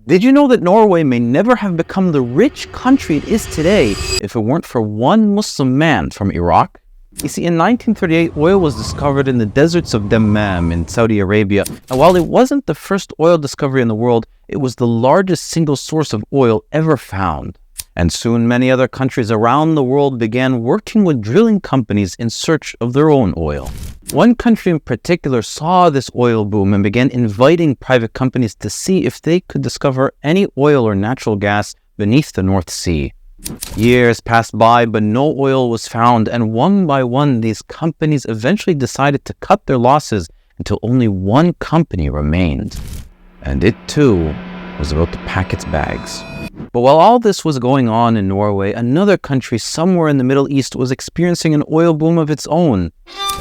Did you know that Norway may never have become the rich country it is today if it weren't for one Muslim man from Iraq? You see, in 1938, oil was discovered in the deserts of Dammam in Saudi Arabia. And while it wasn't the first oil discovery in the world, it was the largest single source of oil ever found. And soon many other countries around the world began working with drilling companies in search of their own oil. One country in particular saw this oil boom and began inviting private companies to see if they could discover any oil or natural gas beneath the North Sea. Years passed by, but no oil was found, and one by one, these companies eventually decided to cut their losses until only one company remained. And it too was about to pack its bags. But while all this was going on in Norway, another country somewhere in the Middle East was experiencing an oil boom of its own.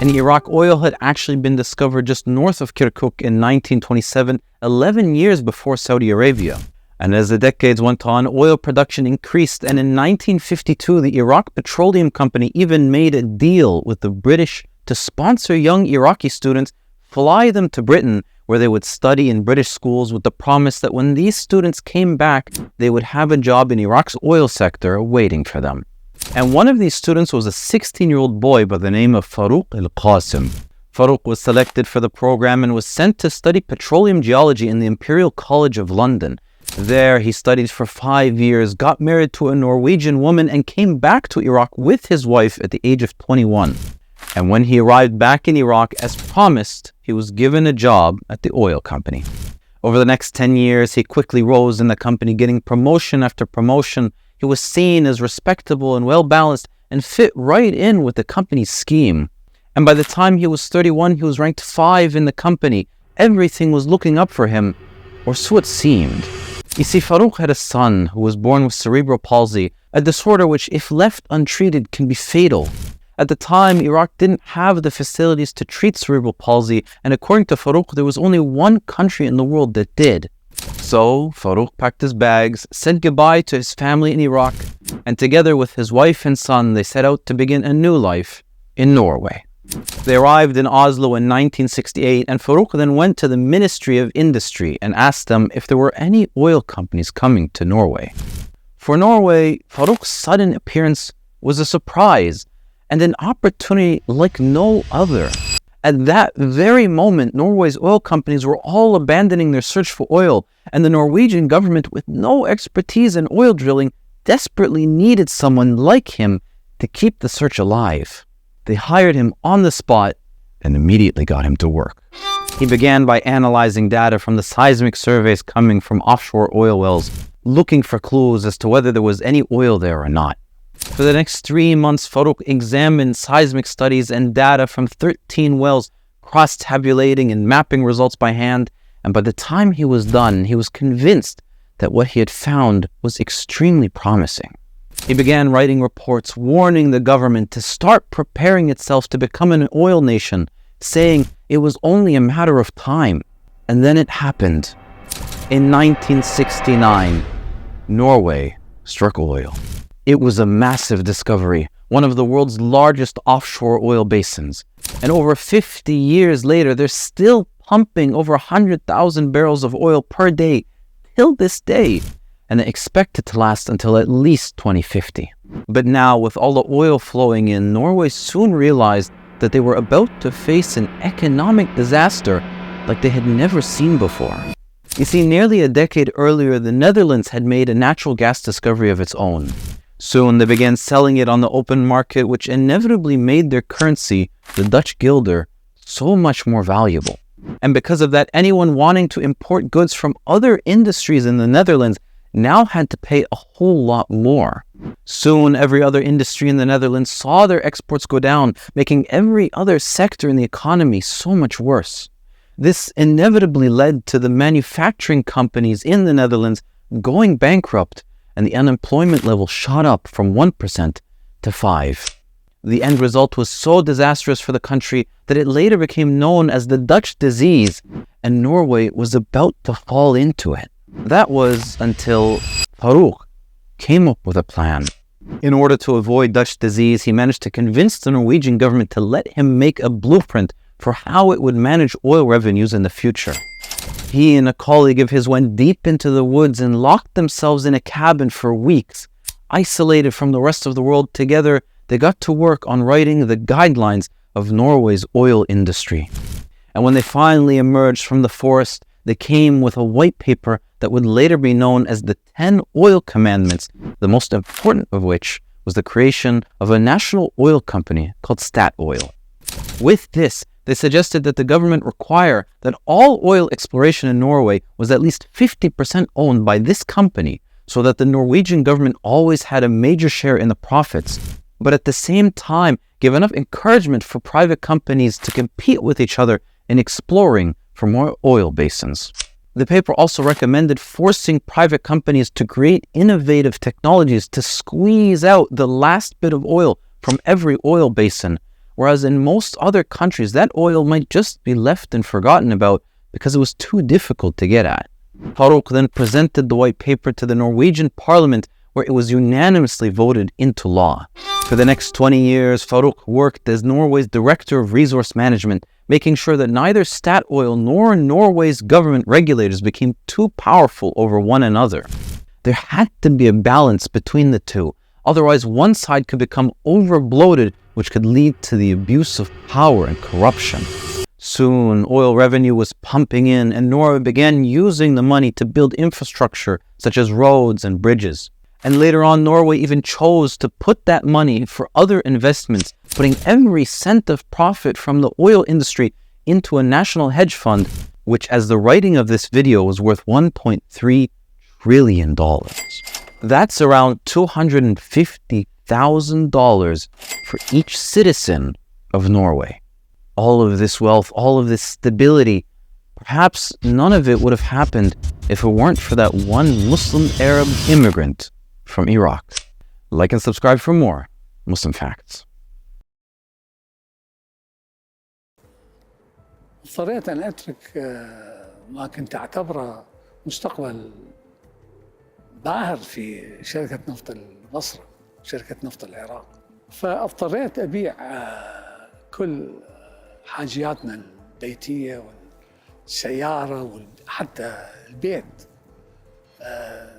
In Iraq, oil had actually been discovered just north of Kirkuk in 1927, 11 years before Saudi Arabia. And as the decades went on, oil production increased, and in 1952, the Iraq Petroleum Company even made a deal with the British to sponsor young Iraqi students, fly them to Britain, where they would study in British schools with the promise that when these students came back, they would have a job in Iraq's oil sector waiting for them. And one of these students was a 16-year-old boy by the name of Farouk al-Qasim. Farouk was selected for the program and was sent to study petroleum geology in the Imperial College of London. There, he studied for 5 years, got married to a Norwegian woman, and came back to Iraq with his wife at the age of 21. And when he arrived back in Iraq, as promised, he was given a job at the oil company. Over the next 10 years, he quickly rose in the company, getting promotion after promotion. He was seen as respectable and well-balanced and fit right in with the company's scheme. And by the time he was 31, he was ranked 5 in the company. Everything was looking up for him, or so it seemed. You see, Farouk had a son who was born with cerebral palsy, a disorder which, if left untreated, can be fatal. At the time, Iraq didn't have the facilities to treat cerebral palsy, and according to Farouk, there was only one country in the world that did. So, Farouk packed his bags, said goodbye to his family in Iraq, and together with his wife and son, they set out to begin a new life in Norway. They arrived in Oslo in 1968, and Farouk then went to the Ministry of Industry and asked them if there were any oil companies coming to Norway. For Norway, Farouk's sudden appearance was a surprise and an opportunity like no other. At that very moment, Norway's oil companies were all abandoning their search for oil, and the Norwegian government, with no expertise in oil drilling, desperately needed someone like him to keep the search alive. They hired him on the spot and immediately got him to work. He began by analyzing data from the seismic surveys coming from offshore oil wells, looking for clues as to whether there was any oil there or not. For the next 3 months, Farouk examined seismic studies and data from 13 wells, cross-tabulating and mapping results by hand, and by the time he was done, he was convinced that what he had found was extremely promising. He began writing reports warning the government to start preparing itself to become an oil nation, saying it was only a matter of time. And then it happened. In 1969, Norway struck oil. It was a massive discovery, one of the world's largest offshore oil basins. And over 50 years later, they're still pumping over 100,000 barrels of oil per day till this day. And they expect it to last until at least 2050. But now, with all the oil flowing in, Norway soon realized that they were about to face an economic disaster like they had never seen before. You see, nearly a decade earlier, the Netherlands had made a natural gas discovery of its own. Soon, they began selling it on the open market, which inevitably made their currency, the Dutch guilder, so much more valuable. And because of that, anyone wanting to import goods from other industries in the Netherlands now had to pay a whole lot more. Soon, every other industry in the Netherlands saw their exports go down, making every other sector in the economy so much worse. This inevitably led to the manufacturing companies in the Netherlands going bankrupt, and the unemployment level shot up from 1% to 5%. The end result was so disastrous for the country that it later became known as the Dutch disease, and Norway was about to fall into it. That was until Farouk came up with a plan. In order to avoid Dutch disease, he managed to convince the Norwegian government to let him make a blueprint for how it would manage oil revenues in the future. He and a colleague of his went deep into the woods and locked themselves in a cabin for weeks. Isolated from the rest of the world, together they got to work on writing the guidelines of Norway's oil industry. And when they finally emerged from the forest, they came with a white paper that would later be known as the 10 Oil Commandments, the most important of which was the creation of a national oil company called Statoil. With this, they suggested that the government require that all oil exploration in Norway was at least 50% owned by this company, so that the Norwegian government always had a major share in the profits, but at the same time give enough encouragement for private companies to compete with each other in exploring for more oil basins. The paper also recommended forcing private companies to create innovative technologies to squeeze out the last bit of oil from every oil basin, whereas in most other countries that oil might just be left and forgotten about because it was too difficult to get at. Farouk then presented the white paper to the Norwegian parliament, where it was unanimously voted into law. For the next 20 years, Farouk worked as Norway's Director of Resource Management, making sure that neither Statoil nor Norway's government regulators became too powerful over one another. There had to be a balance between the two, otherwise one side could become overbloated, which could lead to the abuse of power and corruption. Soon, oil revenue was pumping in, and Norway began using the money to build infrastructure such as roads and bridges. And later on, Norway even chose to put that money for other investments, putting every cent of profit from the oil industry into a national hedge fund, which, as the writing of this video, was worth $1.3 trillion. That's around $250,000 for each citizen of Norway. All of this wealth, all of this stability, perhaps none of it would have happened if it weren't for that one Muslim Arab immigrant from Iraq. Like and subscribe for more Muslim Facts. اضطريت أن أترك ما كنت أعتبره مستقبل باهر في شركة نفط البصرة، شركة نفط العراق. فاضطريت أبيع كل حاجياتنا البيتية والسيارة وحتى البيت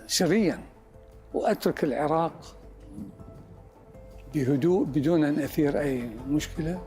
سرياً، وأترك العراق بهدوء بدون أن أثير أي مشكلة.